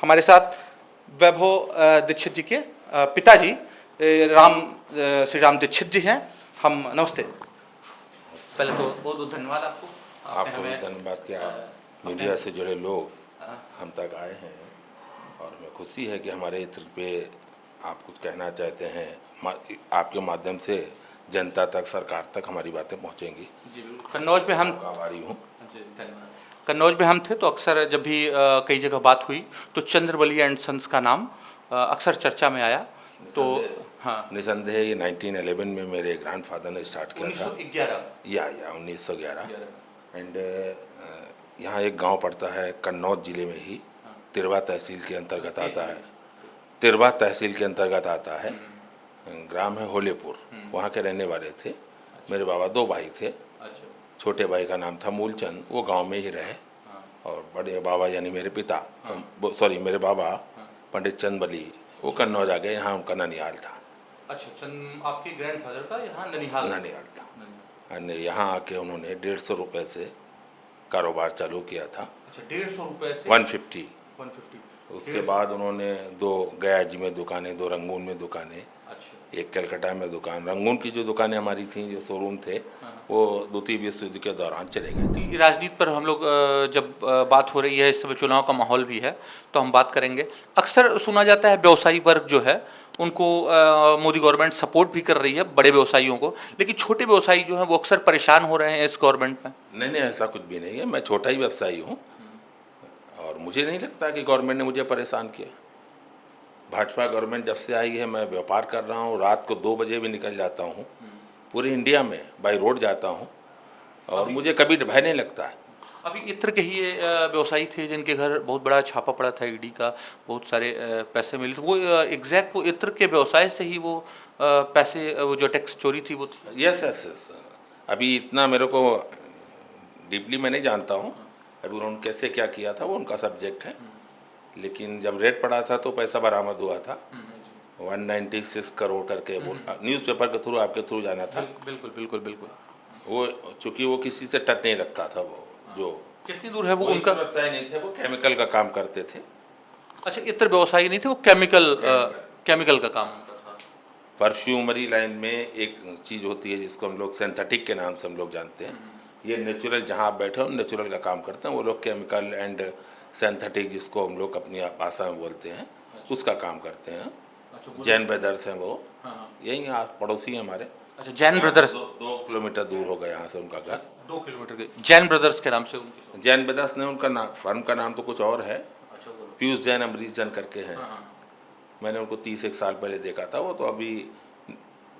हमारे साथ वैभव दीक्षित जी के पिताजी श्री राम दीक्षित जी हैं। हम नमस्ते। पहले तो बहुत बहुत धन्यवाद आपको भी धन्यवाद कि आप मीडिया से जुड़े लोग हम तक आए हैं, और हमें खुशी है कि हमारे इत्र पे आप कुछ कहना चाहते हैं। आपके माध्यम से जनता तक, सरकार तक हमारी बातें पहुंचेंगी। जी बिल्कुल। कन्नौज में हम आभारी हूँ। कन्नौज में हम थे तो अक्सर जब भी कई जगह बात हुई तो चंद्रवली एंड सन्स का नाम अक्सर चर्चा में आया। तो हाँ, निसंदेह ये 1911 में मेरे ग्रैंडफादर ने स्टार्ट किया था। 1911 एंड यहाँ एक गांव पड़ता है कन्नौज जिले में ही, तिरवा तहसील के अंतर्गत आता है। तिरवा तहसील के अंतर्गत आता है। ग्राम है होलेपुर, वहाँ के रहने वाले थे। मेरे बाबा 2 भाई थे। छोटे भाई का नाम था मूलचंद, वो गांव में ही रहे, और बड़े बाबा यानी मेरे पिता मेरे बाबा पंडित चंदबली वो कन्नौज आ गए। यहाँ उनका ननिहाल था। अच्छा, आपके ग्रैंडफादर का यहाँ ननिहाल था। यहाँ आके उन्होंने 150 रुपये से कारोबार चालू किया था। अच्छा, 150 रुपये से 150। उसके बाद उन्होंने 2 गया जी में दुकानें, 2 रंगून में दुकानें, एक कलकत्ता में दुकान। रंगून की जो दुकानें हमारी थी, जो शोरूम थे, वो द्वितीय विश्व युद्ध के दौरान चले गए थे। राजनीति पर हम लोग जब बात हो रही है, इस समय चुनाव का माहौल भी है, तो हम बात करेंगे। अक्सर सुना जाता है व्यवसायी वर्ग जो है उनको मोदी गवर्नमेंट सपोर्ट भी कर रही है, बड़े व्यवसायियों को, लेकिन छोटे व्यवसायी जो हैं वो अक्सर परेशान हो रहे हैं इस गवर्नमेंट में। नहीं, ऐसा कुछ भी नहीं है। मैं छोटा ही व्यवसायी हूँ और मुझे नहीं लगता कि गवर्नमेंट ने मुझे परेशान किया। भाजपा गवर्नमेंट जब से आई है, मैं व्यापार कर रहा हूँ। रात को 2 बजे भी निकल जाता हूँ, पूरे इंडिया में बाई रोड जाता हूँ, और मुझे कभी भय नहीं लगता है। अभी इत्र के ही व्यवसायी थे जिनके घर बहुत बड़ा छापा पड़ा था ईडी का, बहुत सारे पैसे मिले। वो एग्जैक्ट वो इत्र के व्यवसाय से ही वो पैसे, वो जो टैक्स चोरी थी वो थी। यस। अभी इतना मेरे को डीपली मैं नहीं जानता हूँ, अभी उन्होंने कैसे क्या किया था वो उनका सब्जेक्ट है। लेकिन जब रेट पड़ा था तो पैसा बरामद हुआ था 196 करोड़ करके। वो न्यूज़पेपर के थ्रू, आपके थ्रू जाना था। बिल्कुल। वो चूँकि वो किसी से टच नहीं रखता था। वो जो कितनी दूर है वो उनका व्यवसाय नहीं थे, वो केमिकल का काम करते थे। अच्छा, इत्र व्यवसायी नहीं थे, वो केमिकल का काम होता था। परफ्यूमरी लाइन में एक चीज़ होती है जिसको हम लोग सिंथेटिक के नाम से हम लोग जानते हैं। ये नेचुरल, जहाँ आप बैठे हो नेचुरल का काम करते हैं, वो लोग केमिकल एंड सिंथेटिक, जिसको हम लोग अपनी भाषा में बोलते हैं, उसका काम करते हैं। जैन ब्रदर्स हैं वो, यही पड़ोसी हैं हमारे। अच्छा, जैन ब्रदर्स 2 किलोमीटर दूर होगा यहाँ से उनका घर। 2 किलोमीटर के जैन ब्रदर्स के नाम से उनकी। जैन ब्रदर्स ने उनका नाम, फर्म का नाम तो कुछ और है। पीयूष जैन, अमरीश जैन करके हैं। मैंने उनको 31 साल पहले देखा था। वो तो अभी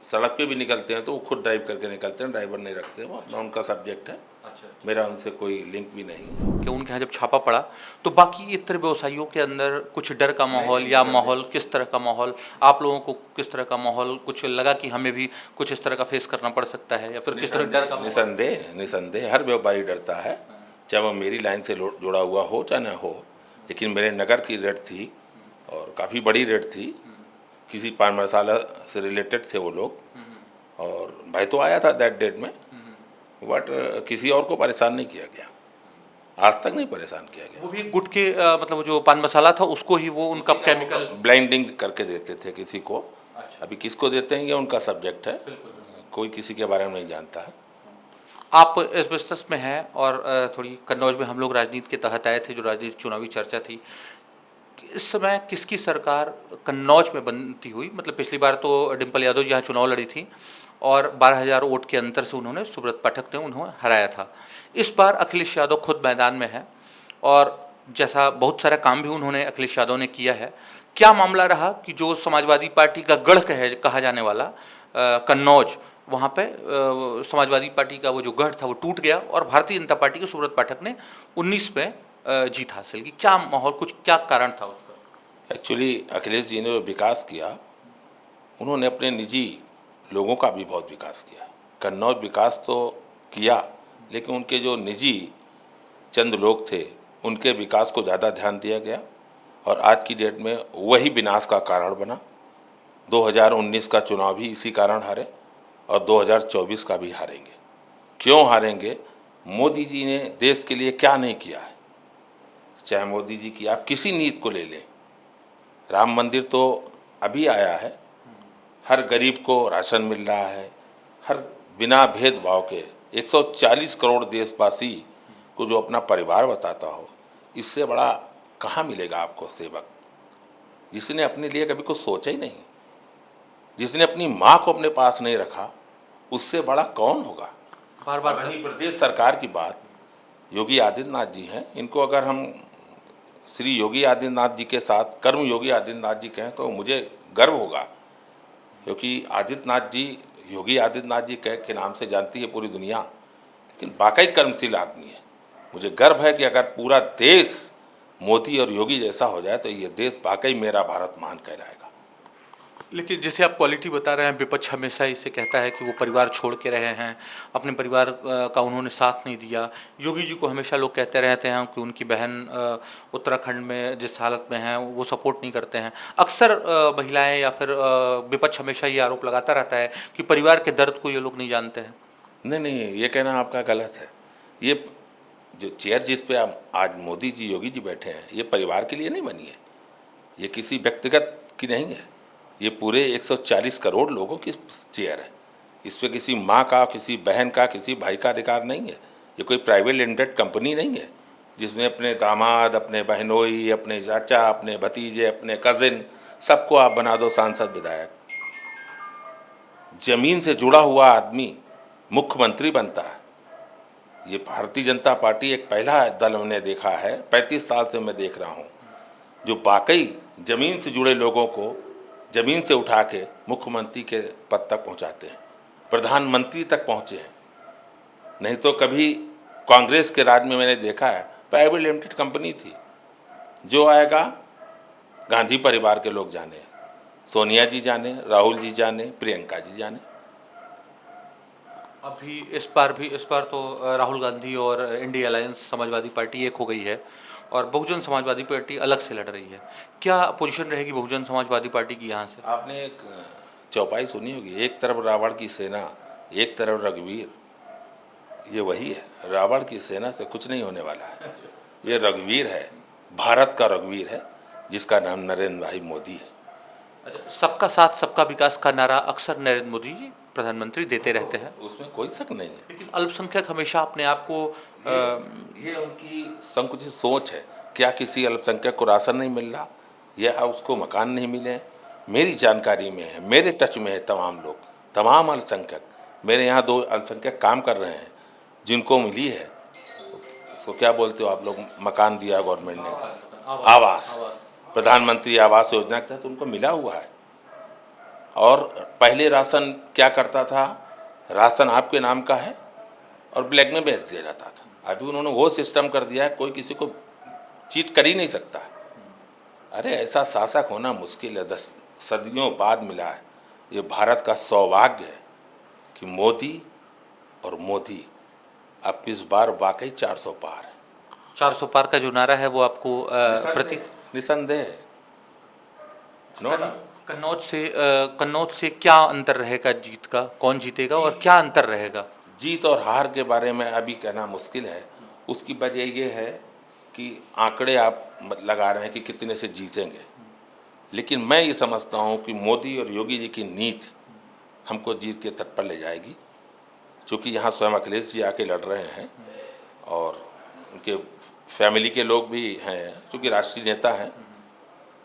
सड़क पे भी निकलते हैं तो वो खुद ड्राइव करके निकलते हैं, ड्राइवर नहीं रखते। वो अपना उनका सब्जेक्ट है। मेरा उनसे कोई लिंक भी नहीं। कि उनके यहाँ जब छापा पड़ा तो बाकी इत्र व्यवसायियों के अंदर कुछ डर का माहौल, या माहौल किस तरह का माहौल, आप लोगों को किस तरह का माहौल, कुछ लगा कि हमें भी कुछ इस तरह का फेस करना पड़ सकता है, या फिर किस तरह डर का? निसंदेह हर व्यापारी डरता है, चाहे वो मेरी लाइन से जुड़ा हुआ हो चाहे ना हो। लेकिन मेरे नगर की रेट थी और काफ़ी बड़ी रेट थी, किसी पान मसाला से रिलेटेड थे वो लोग, और भाई तो आया था दैट डेट में, बट किसी और को परेशान नहीं किया गया, आज तक नहीं परेशान किया गया। वो भी गुट के मतलब जो पान मसाला था उसको ही वो उनका केमिकल ब्लाइंडिंग करके देते थे किसी को। अच्छा। अभी किसको देते हैं ये उनका सब्जेक्ट है, कोई किसी के बारे में नहीं जानता है। आप इस बिजनेस में हैं और थोड़ी कन्नौज में हम लोग राजनीति के तहत आए थे, जो राजनीति चुनावी चर्चा थी। इस समय किसकी सरकार कन्नौज में बनती हुई? मतलब पिछली बार तो डिम्पल यादव जी यहाँ चुनाव लड़ी थी और 12,000 वोट के अंतर से उन्होंने, सुब्रत पाठक ने उन्हें हराया था। इस बार अखिलेश यादव खुद मैदान में है और जैसा बहुत सारा काम भी उन्होंने, अखिलेश यादव ने किया है। क्या मामला रहा कि जो समाजवादी पार्टी का गढ़ कहा जाने वाला कन्नौज, वहाँ पे समाजवादी पार्टी का वो जो गढ़ था वो टूट गया और भारतीय जनता पार्टी के सुब्रत पाठक ने 19 में जीत हासिल की? क्या माहौल, कुछ क्या कारण था उसका? एक्चुअली अखिलेश जी ने विकास किया, उन्होंने अपने निजी लोगों का भी बहुत विकास किया। कन्नौज विकास तो किया, लेकिन उनके जो निजी चंद लोग थे उनके विकास को ज़्यादा ध्यान दिया गया, और आज की डेट में वही विनाश का कारण बना। 2019 का चुनाव भी इसी कारण हारे, और 2024 का भी हारेंगे। क्यों हारेंगे? मोदी जी ने देश के लिए क्या नहीं किया है। चाहे मोदी जी की आप किसी नीति को ले लें, राम मंदिर तो अभी आया है, हर गरीब को राशन मिल रहा है, हर बिना भेदभाव के 140 करोड़ देशवासी को जो अपना परिवार बताता हो, इससे बड़ा कहाँ मिलेगा आपको सेवक, जिसने अपने लिए कभी कुछ सोचा ही नहीं, जिसने अपनी माँ को अपने पास नहीं रखा, उससे बड़ा कौन होगा। बार बार वहीं प्रदेश सरकार की बात, योगी आदित्यनाथ जी हैं, इनको अगर हम श्री योगी आदित्यनाथ जी के साथ कर्म योगी आदित्यनाथ जी कहें तो मुझे गर्व होगा, क्योंकि आदित्यनाथ जी योगी आदित्यनाथ जी कह के नाम से जानती है पूरी दुनिया, लेकिन वाकई कर्मशील आदमी है। मुझे गर्व है कि अगर पूरा देश मोदी और योगी जैसा हो जाए तो ये देश वाकई मेरा भारत महान कहलाएगा। लेकिन जैसे आप क्वालिटी बता रहे हैं, विपक्ष हमेशा इसे कहता है कि वो परिवार छोड़ के रहे हैं, अपने परिवार का उन्होंने साथ नहीं दिया। योगी जी को हमेशा लोग कहते रहते हैं कि उनकी बहन उत्तराखंड में जिस हालत में है वो सपोर्ट नहीं करते हैं। अक्सर महिलाएं या फिर विपक्ष हमेशा ये आरोप लगाता रहता है कि परिवार के दर्द को ये लोग नहीं जानते हैं। नहीं, ये कहना आपका गलत है। ये जो चेयर जिस पे आज मोदी जी योगी जी बैठे हैं, ये परिवार के लिए नहीं बनी है, ये किसी व्यक्तिगत की नहीं है, ये पूरे 140 करोड़ लोगों की चेयर है। इस पे किसी माँ का, किसी बहन का, किसी भाई का अधिकार नहीं है। ये कोई प्राइवेट लिमिटेड कंपनी नहीं है जिसमें अपने दामाद, अपने बहनोई, अपने चाचा, अपने भतीजे, अपने कजिन सबको आप बना दो सांसद विधायक। जमीन से जुड़ा हुआ आदमी मुख्यमंत्री बनता है। ये भारतीय जनता पार्टी एक पहला दल हमने देखा है, 35 साल से मैं देख रहा हूँ, जो वाकई ज़मीन से जुड़े लोगों को ज़मीन से उठा के मुख्यमंत्री के पद तक पहुँचाते हैं, प्रधानमंत्री तक पहुँचे हैं। नहीं तो कभी कांग्रेस के राज में मैंने देखा है प्राइवेट लिमिटेड कंपनी थी, जो आएगा गांधी परिवार के लोग जाने, सोनिया जी जाने, राहुल जी जाने, प्रियंका जी जाने। अभी इस बार तो राहुल गांधी और इंडिया अलायंस समाजवादी पार्टी एक हो गई है और बहुजन समाजवादी पार्टी अलग से लड़ रही है। क्या पोजीशन रहेगी बहुजन समाजवादी पार्टी की यहाँ से? आपने एक चौपाई सुनी होगी, एक तरफ रावण की सेना, एक तरफ रघुवीर। ये वही है, रावण की सेना से कुछ नहीं होने वाला है। ये रघुवीर है, भारत का रघुवीर है, जिसका नाम नरेंद्र भाई मोदी है। अच्छा, सबका साथ सबका विकास का नारा अक्सर नरेंद्र मोदी जी प्रधानमंत्री देते रहते हैं, उसमें कोई शक नहीं है। लेकिन अल्पसंख्यक हमेशा अपने आप को ये उनकी संकुचित सोच है। क्या किसी अल्पसंख्यक को राशन नहीं मिल रहा या उसको मकान नहीं मिले? मेरी जानकारी में है, मेरे टच में है तमाम लोग, तमाम अल्पसंख्यक। मेरे यहाँ 2 अल्पसंख्यक काम कर रहे हैं जिनको मिली है, उसको क्या बोलते हो आप लोग, मकान दिया गवर्नमेंट ने, आवास, प्रधानमंत्री आवास योजना के तहत उनको मिला हुआ है। और पहले राशन क्या करता था, राशन आपके नाम का है और ब्लैक में बेच दिया जाता था। अभी उन्होंने वो सिस्टम कर दिया है, कोई किसी को चीट कर ही नहीं सकता। अरे ऐसा शासक होना मुश्किल है, 10 सदियों बाद मिला है। ये भारत का सौभाग्य है कि मोदी और मोदी अब इस बार वाकई 400 पार है। 400 पार का जो नारा है वो आपको प्रति निसंदेह कन्नौज से क्या अंतर रहेगा जीत का? कौन जीतेगा और क्या अंतर रहेगा? जीत और हार के बारे में अभी कहना मुश्किल है। उसकी वजह ये है कि आंकड़े आप लगा रहे हैं कि कितने से जीतेंगे, लेकिन मैं ये समझता हूँ कि मोदी और योगी जी की नीति हमको जीत के तट पर ले जाएगी। क्योंकि यहाँ स्वयं अखिलेश जी आके लड़ रहे हैं और उनके फैमिली के लोग भी हैं, क्योंकि राष्ट्रीय नेता हैं,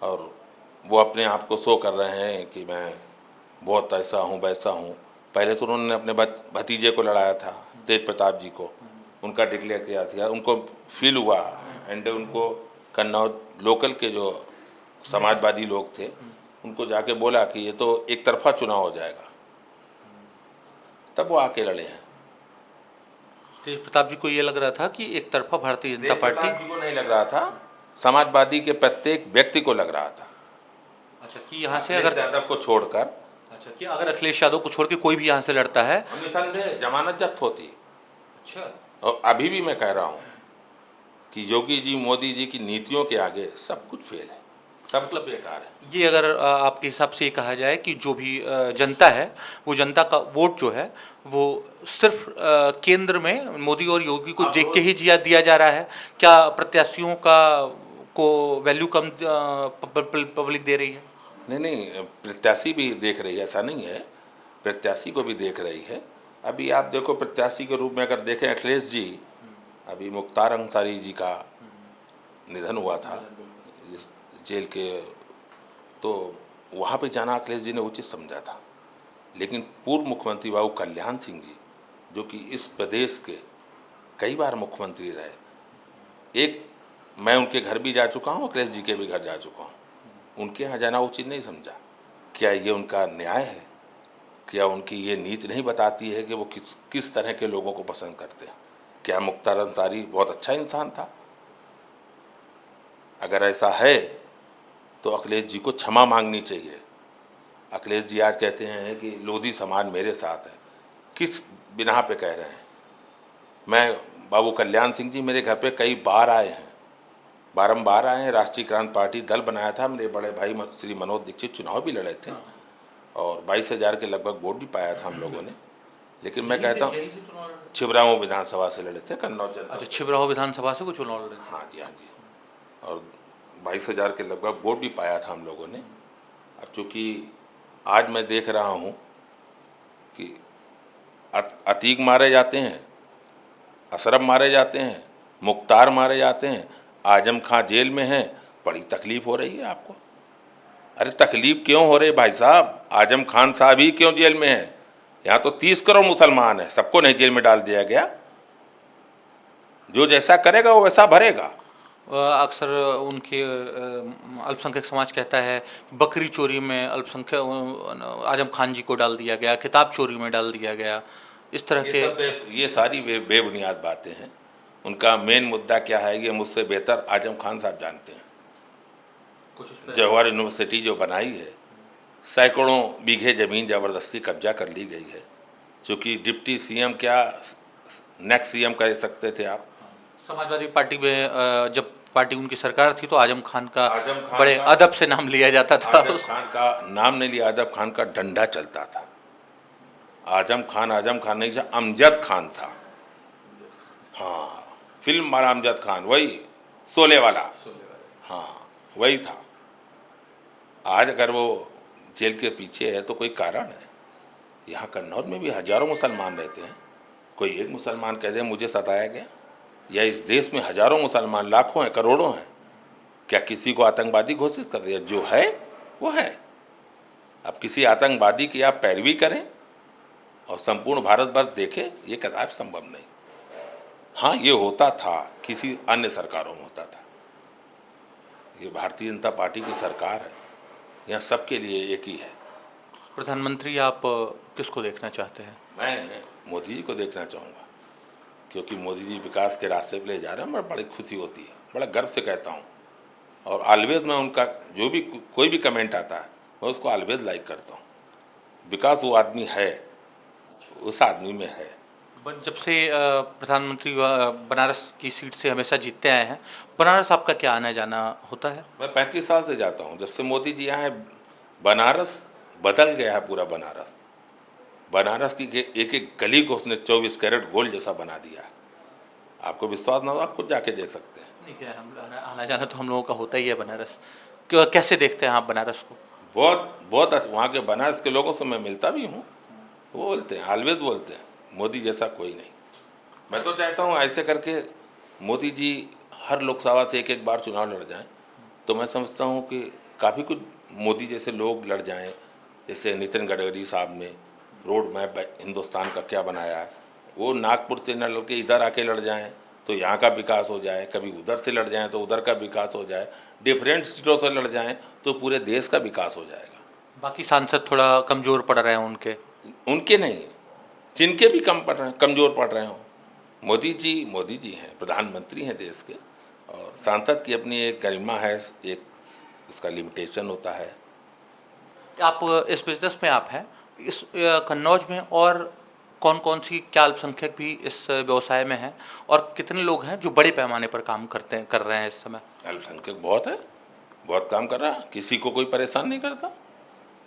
और वो अपने आप को शो कर रहे हैं कि मैं बहुत ऐसा हूँ वैसा हूँ। पहले तो उन्होंने अपने भतीजे को लड़ाया था, तेज प्रताप जी को, उनका डिक्लेयर किया था, उनको फील हुआ, एंड उनको कन्नौज लोकल के जो समाजवादी लोग थे उनको जाके बोला कि ये तो एक तरफा चुनाव हो जाएगा, तब वो आके लड़े हैं। तेज प्रताप जी को ये लग रहा था कि एक तरफा भारतीय जनता पार्टी को नहीं लग रहा था, समाजवादी के प्रत्येक व्यक्ति को लग रहा था। अच्छा, कि यहाँ से अगर यादव को छोड़कर, अच्छा, कि अगर अखिलेश यादव को छोड़ के कोई भी यहाँ से लड़ता है निसंदेह जमानत जब्त होती। अच्छा, और अभी भी मैं कह रहा हूँ कि योगी जी मोदी जी की नीतियों के आगे सब कुछ फेल है, सब मतलब बेकार है। ये अगर आपके हिसाब से ये कहा जाए कि जो भी जनता है, वो जनता का वोट जो है वो सिर्फ केंद्र में मोदी और योगी को देख के ही दिया जा रहा है, क्या प्रत्याशियों का को वैल्यू कम पब्लिक दे रही है? नहीं नहीं, प्रत्याशी भी देख रही है, ऐसा नहीं है, प्रत्याशी को भी देख रही है। अभी आप देखो, प्रत्याशी के रूप में अगर देखें अखिलेश जी, अभी मुख्तार अंसारी जी का निधन हुआ था इस जेल के, तो वहाँ पे जाना अखिलेश जी ने उचित समझा था। लेकिन पूर्व मुख्यमंत्री बाबू कल्याण सिंह जी, जो कि इस प्रदेश के कई बार मुख्यमंत्री रहे, एक मैं उनके घर भी जा चुका हूँ, अखिलेश जी के भी घर जा चुका हूँ, उनके यहाँ जाना उचित नहीं समझा। क्या ये उनका न्याय है? क्या उनकी ये नीति नहीं बताती है कि वो किस तरह के लोगों को पसंद करते हैं? क्या मुख्तार अंसारी बहुत अच्छा इंसान था? अगर ऐसा है तो अखिलेश जी को क्षमा मांगनी चाहिए। अखिलेश जी आज कहते हैं कि लोधी समाज मेरे साथ है, किस बिना पे कह रहे हैं? मैं बाबू कल्याण सिंह जी मेरे घर पे कई बार आए हैं, बारंबार आए हैं। राष्ट्रीय क्रांति पार्टी दल बनाया था, मेरे बड़े भाई श्री मनोज दीक्षित चुनाव भी लड़े थे और 22,000 के लगभग वोट भी पाया था हम लोगों ने। लेकिन मैं कहता हूँ छिबरामऊ विधानसभा से लड़े थे, कन्नौज। अच्छा, छिबरामऊ विधानसभा से वो चुनाव लड़े? हाँ जी, हाँ जी। और 22,000 के लगभग वोट भी पाया था हम लोगों ने। अब चूँकि आज मैं देख रहा हूँ कि अतीक मारे जाते हैं, अशरफ मारे जाते हैं, मुख्तार मारे जाते हैं, आजम खां जेल में हैं, बड़ी तकलीफ़ हो रही है आपको। अरे तकलीफ़ क्यों हो रही भाई साहब? आजम खान साहब ही क्यों जेल में हैं? यहाँ तो 30 करोड़ मुसलमान हैं, सबको नहीं जेल में डाल दिया गया? जो जैसा करेगा वो वैसा भरेगा। अक्सर उनके अल्पसंख्यक समाज कहता है बकरी चोरी में अल्पसंख्यक आजम खान जी को डाल दिया गया, किताब चोरी में डाल दिया गया, इस तरह के ये सारी बेबुनियाद बातें हैं। उनका मेन मुद्दा क्या है ये मुझसे बेहतर आजम खान साहब जानते हैं। जवाहर यूनिवर्सिटी जो बनाई है, सैकड़ों बीघे ज़मीन ज़बरदस्ती कब्जा कर ली गई है। चूँकि डिप्टी सीएम क्या नेक्स्ट सीएम कर सकते थे आप? समाजवादी पार्टी में जब पार्टी उनकी सरकार थी तो आजम खान का बड़े अदब से नाम लिया जाता था। आजम खान का नाम नहीं लिया, आजम खान का डंडा चलता था। आजम खान नहीं था, अमजद खान था। हाँ, फिल्म वाला अमजद खान, वही शोले वाला, हाँ वही था। आज अगर वो जेल के पीछे है तो कोई कारण है। यहाँ कन्नौज में भी हजारों मुसलमान रहते हैं। कोई एक मुसलमान कह दे मुझे सताया गया? या इस देश में हजारों मुसलमान, लाखों हैं, करोड़ों हैं, क्या किसी को आतंकवादी घोषित कर दिया? जो है वो है। अब किसी आतंकवादी की आप पैरवी करें और संपूर्ण भारतवर्ष देखे, ये कदापि संभव नहीं। हाँ, ये होता था, किसी अन्य सरकारों में होता था। ये भारतीय जनता पार्टी की सरकार है, यहाँ सबके लिए एक ही है। प्रधानमंत्री आप किसको देखना चाहते हैं? मैं मोदी जी को देखना चाहूँगा, क्योंकि मोदी जी विकास के रास्ते पे ले जा रहे हैं। मुझे बड़ी खुशी होती है, बड़ा गर्व से कहता हूँ। और ऑलवेज मैं उनका जो भी कोई भी कमेंट आता है मैं उसको ऑलवेज लाइक करता हूँ। विकास वो आदमी है, उस आदमी में है। जब से प्रधानमंत्री बनारस की सीट से हमेशा जीतते आए हैं, बनारस आपका क्या आना जाना होता है? मैं 35 साल से जाता हूँ, जब से मोदी जी आए हैं। बनारस बदल गया है, पूरा बनारस। बनारस की एक एक गली को उसने 24 कैरेट गोल्ड जैसा बना दिया। आपको विश्वास ना हो, आप खुद जाके देख सकते हैं। नहीं, क्या हम आना जाना तो हम लोगों का होता ही है बनारस। कैसे देखते हैं आप बनारस को? बहुत अच्छा। वहाँ के बनारस के लोगों से मैं मिलता भी हूँ, वो बोलते हैं, ऑलवेज बोलते हैं, मोदी जैसा कोई नहीं। मैं तो चाहता हूँ ऐसे करके मोदी जी हर लोकसभा से एक बार चुनाव लड़ जाएं, तो मैं समझता हूँ कि काफ़ी कुछ मोदी जैसे लोग लड़ जाएं। जैसे नितिन गडकरी साहब ने रोड मैप हिंदुस्तान का क्या बनाया है, वो नागपुर से न लड़ के इधर आके लड़ जाएं तो यहाँ का विकास हो जाए, कभी उधर से लड़ जाएं तो उधर का विकास हो जाए, डिफरेंट स्टेटों से लड़ जाएं तो पूरे देश का विकास हो जाएगा। बाकी सांसद थोड़ा कमज़ोर पड़ रहे हैं उनके नहीं, जिनके भी कमज़ोर पड़ रहे हों। मोदी जी हैं, प्रधानमंत्री हैं देश के, और सांसद की अपनी एक गरिमा है, एक उसका लिमिटेशन होता है। आप इस बिजनेस में आप हैं, इस कन्नौज में और कौन कौन सी क्या अल्पसंख्यक भी इस व्यवसाय में हैं, और कितने लोग हैं जो बड़े पैमाने पर काम कर रहे हैं इस समय? अल्पसंख्यक बहुत है, बहुत काम कर रहा है, किसी को कोई परेशान नहीं करता,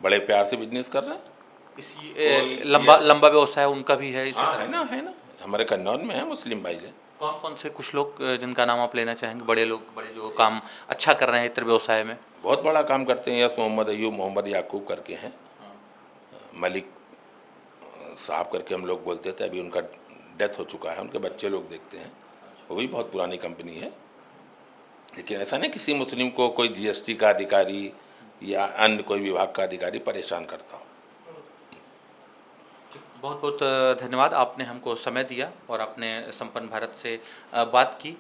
बड़े प्यार से बिजनेस कर रहे हैं। इसी लंबा व्यवसाय उनका भी है इसी तरह? है ना, हमारे कन्नौज में है मुस्लिम भाई कौन कौन से कुछ लोग जिनका नाम आप लेना चाहेंगे, बड़े लोग, बड़े जो काम अच्छा कर रहे हैं इत्र व्यवसाय में? बहुत बड़ा काम करते हैं। यस मोहम्मद अयूब, मोहम्मद याकूब करके हैं, मलिक साहब करके हम लोग बोलते थे, अभी उनका डेथ हो चुका है, उनके बच्चे लोग देखते हैं। वो भी बहुत पुरानी कंपनी है। लेकिन ऐसा नहीं किसी मुस्लिम को कोई जीएसटी का अधिकारी या अन्य कोई विभाग का अधिकारी परेशान करता हो। बहुत बहुत धन्यवाद, आपने हमको समय दिया और आपने संपन्न भारत से बात की।